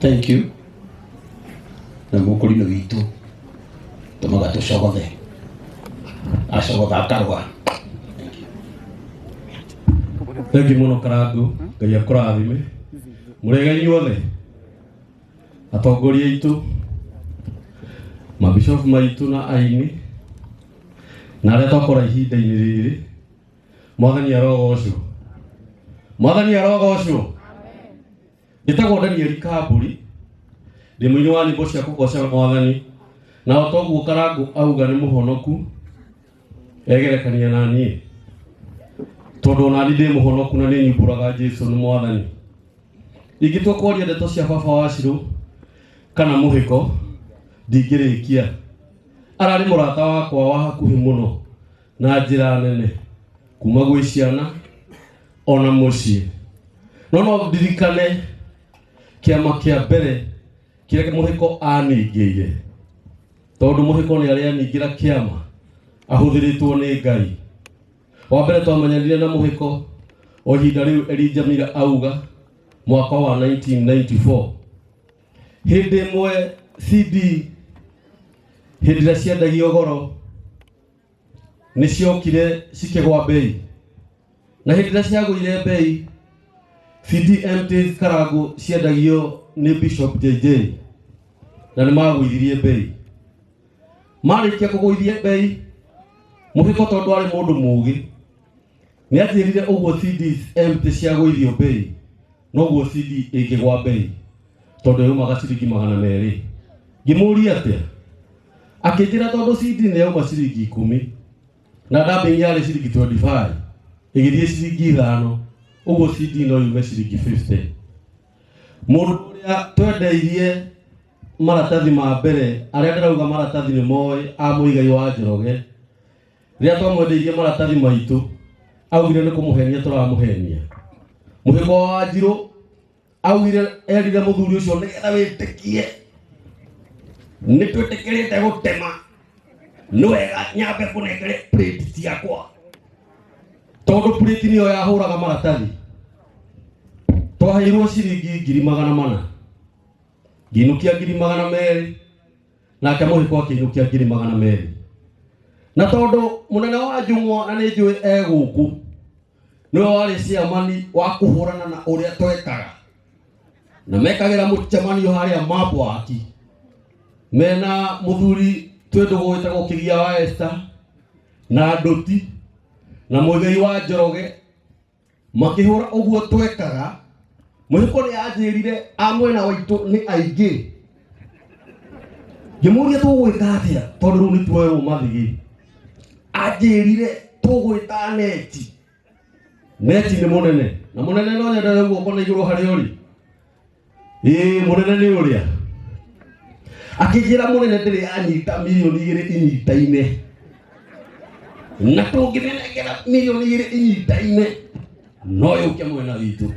Thank you. Na mũkũrinũ witũ tũmaga tũcogothe acogotha akarũa. Thank you mũno Karangũ, Ngai akũrathime. Mũrega inyuothe atongoria aitũ, mabishofu maitũ na aini na arĩa twakora ihinda-inĩ rĩrĩ, Mwathani arogocwo. Mwathani arogocwo. Gĩtagwo Daniel Kambũri, ndĩ mũini wa nyĩmbo cia kũgoca Mwathani, na otoguo Karangũ auga nĩ mũhonoku, egerekania na niĩ, tondũ ona niĩ ndĩ mũhonoku na nĩ nyumbũraga Jesũ nĩ Mwathani. Ingĩtua kwaria ndeto cia baba Wachirũ kana mũhĩko ndingĩrĩkia. Ararĩ mũrata wakwa wa hakuhĩ mũno na njĩra nene, kuma gwĩ ciana ona mũciĩ. No ndirikane kĩama kĩa mbere kĩrĩa mũhĩko aningĩire, tondũ mũhĩko nĩ arĩa aningĩra kĩama ahũthĩrĩtwo nĩ Ngai. Wa mbere twamenyanire na mũhĩko o ihinda rĩu Elijah Mira auga mwaka wa 1994. Hĩndĩ ĩmwe CD hĩndĩ ĩrĩa ciendagio goro nĩ ciokire cikĩgwa bei, na hĩndĩ ĩrĩa ciagũire bei CD empty Karangũ ciendagio nĩ Bishop JJ na nĩ magũithirie bei. Marĩkia kũgũithia bei, mũhĩko tondũ arĩ mũndũ mũũgĩ nĩ anjĩrire ũguo CDs empty ciagũithio bei noguo CD ĩngĩgwa bei, tondũ yumaga ciringi 200. Ngĩmũria atĩa, akĩnjĩra tondũ CD nĩ yauma ciringi 10 na dubbing yarĩ ciringi 25 ĩgĩthiĩ ciringi 5, ũguo CD no yume ciringi 50. Mũndũ ũrĩa twendeirie maratathi ma mbere, arĩa ndĩrauga maratathi nĩ moĩ a Mũigai wa Njoroge, rĩrĩa twamwendeirie maratathi maitũ augire nĩ kũmũhenia tũramũhenia. Mũhĩko wa Wanjirũ augire erire mũthuri ũcio nĩgetha wĩtĩkie nĩ twĩtĩkĩrĩte gũtema, nĩ wega nyambe kũnengere plate ciakwa, tondũ plate nĩyo yahũraga maratathi. Twaheirwo ciringi 400, ngĩinũkia 200, nake mũhĩko akĩinũkia 200. Na tondũ mũnene wa Njũng'wa na nĩ njũĩ gũkũ nĩwe warĩ ciamani wa kũhũrana na ũrĩa twekaga, na mekagĩra mũcemanio harĩa Mambwaki mena mũthuri twĩndũgũ wĩtagwo Kĩgia wa Esther na Ndũti na Mũigai wa Njoroge makĩhũra ũguo twekaga. Mũhĩko nĩ anjĩrire a mwena waitũ nĩ aingĩ. Ngĩmũria tũgwĩka atĩa tondũ rĩu nĩ tuoerwo mathigĩ. Anjĩrire tũgwĩta neti. Neti nĩ mũnene, na mũnene no nyendere guoko na igũrũ harĩa ũrĩ. Mũnene nĩ ũrĩa akĩnjĩra mũnene ndĩrĩ anyita milioni 2 inyita-inĩ, na tũngĩmenengera milioni 2 inyita-inĩ no yũke mwena witũ.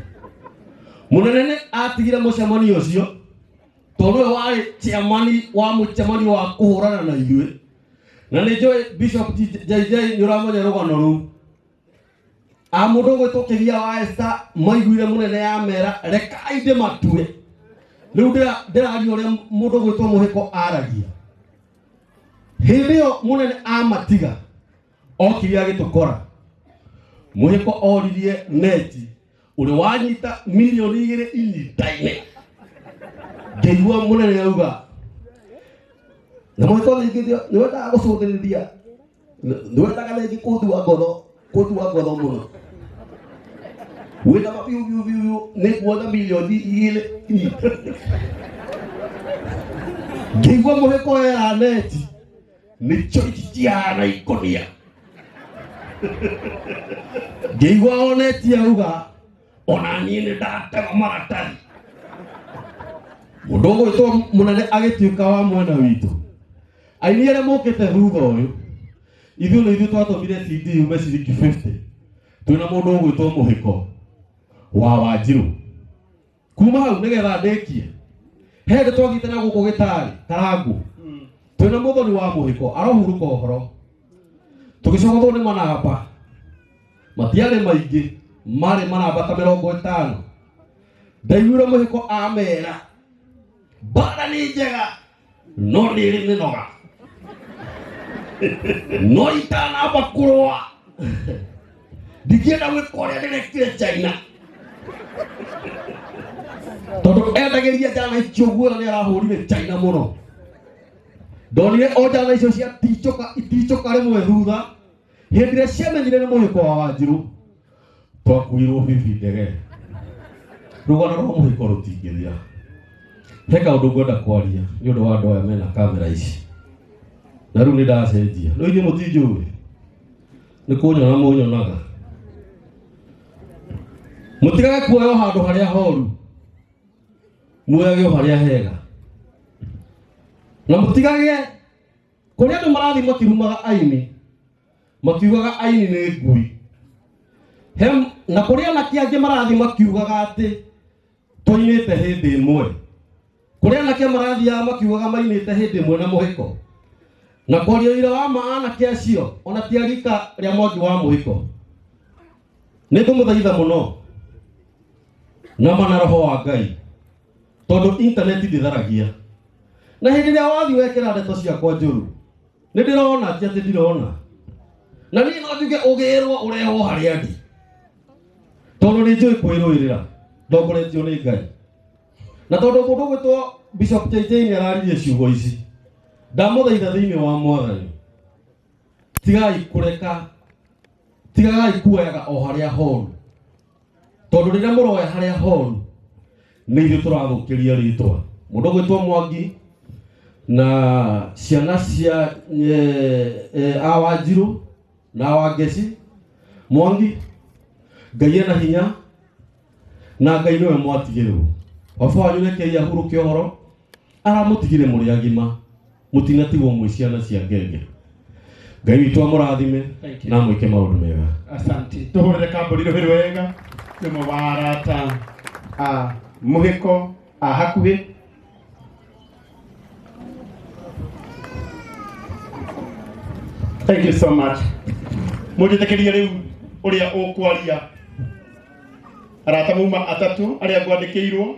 Mũnene nĩ atigire mũcemanio ũcio tondũ we warĩ chairman wa mũcemanio wa kũhũrana na ithuĩ, na nĩ njũĩ Bishop JJ nĩ ũramenya rũgano rũu. Mũndũ ũgwĩtwo Kĩgia wa Esther maiguire mũnene ya mera rekai ndĩmatue. Rĩu ndĩraria ũrĩa mũndũ ũgwĩtwo Mũhĩko aragia. Hĩndĩ ĩyo mũnene amatiga okire agĩtũkora. Mũhĩko oririe neti ũrĩa wanyita milioni 2 inyita-inĩ. Ngĩigua mũnene auga na Mũhĩko nĩ wendaga gũcũthĩrĩria, nĩ wendaga rĩngĩ kũthua ngotho mũno. Wĩna mabiũ nĩ kuona milioni 2 inyita-inĩ. Ngĩigua Mũhĩko era neti nĩ choice ciana ikũnia. Ngĩigua o neti auga ona niĩ nĩ ndatema maratathi. Mũndũ ũgwĩtwo mũnene agĩtuĩka wa mwena witũ. Aini arĩa mũkĩte thutha ũyũ, ithuĩ twatũmire CD yume ciringi 50, twĩna mũndũ ũgwĩtwo Mũhĩko wa Wanjirũ. Kuma hau nĩgetha ndĩkie, he hĩndĩ twathiĩte na gũkũ Gĩtarĩ Karangũ, twĩna mũthoni wa Mũhĩko arohurũka ũhoro, tũgĩcogotwo nĩ manamba matiarĩ maingĩ, marĩ manamba ta 50. Ndaiguire Mũhĩko amera bara nĩ njega no nĩ ĩrĩ mĩnoga no itanamba kũrũa ndingĩenda gwĩka ũrĩa ndĩrekire China tondũ endagĩria njana icio guo nĩ arahũrire China mũno. Ndonire o njana icio cia iticoka rĩmwe thutha hĩndĩ ĩrĩa ciamenyire nĩ mũhĩko wa Wanjirũ twakuirwo bibi ndege rũgano rwa mũhĩko rũtingĩthira. He kaũndũ ngwenda kwaria nĩ ũndũ wa andũ aya mena kamera ici na rĩu nĩ ndacenjia no inyuĩ mũtinjũĩ nĩ kũnyona mũnyonaga. Mũtigage kuoya o handũ harĩa horu muoyage o harĩa hega na mũtigage kũrĩa andũ marathi makirumaga aini makiugaga aini nĩ ngui na kũrĩa anake angĩ marathi makiugaga atĩ tũinĩte hĩndĩ ĩmwe kũrĩa anake marathiaga makiugaga mainĩte hĩndĩ ĩmwe na mũhĩko na kwaria wĩra wa ma anake acio ona ti arika rĩa Mwangi wa mũhĩko. Nĩ ngũmũthaitha mũno na mana roho wa Ngai tondũ internet ndĩtharagia na hĩndĩ ĩrĩa wathi wekĩra ndeto ciakwa njũru nĩ ndĩrona atĩ ndirona na niĩ no njuge ũgĩrwo ũrehwo harĩa ndĩ tondũ nĩ njũĩ kwĩrũĩrĩra ndongoretio nĩ Ngai na tondũ mũndũ gwĩtwo Bishop JJ nĩ araririe ciugo ici ndamũthaitha thĩinĩ wa Mwathani tigagai kuoyaga o harĩa horu tondũ rĩrĩa mũroya harĩa horu nĩ ithuĩ tũrathũkĩria rĩtwa. Mũndũ gwĩtwo Mwangi na ciana cia Wanjirũ na Wangeci. Mwangi Ngai ena hinya na Ngai nĩwe mwatigĩrwo. Baba wanyu rekei ahurũke ũhoro aramũtigire mũrĩ agima mũtinatigwo mwĩ ciana cia ngenge. Ngai witũ amũrathime na mwĩke maũndũ mega. Asante. Tũhũrĩre kambũri rũhĩ rwega nĩmo warata mũhĩko hakuhĩ. Thank you so much. Mũnjĩtĩkĩrie rĩu ũrĩa ũkwaria arata mauma atatũ arĩa ngwandĩkĩirwo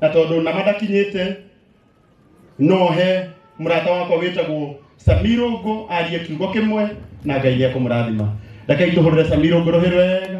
na tondũ na madakinyĩte no he mũrata wakwa wĩtagwo Samiro Ngo arie kiugo kĩmwe na Ngai nĩ ekũmũrathima. Rekei tũhũrĩre Samiro Ngo rũhĩ rwega.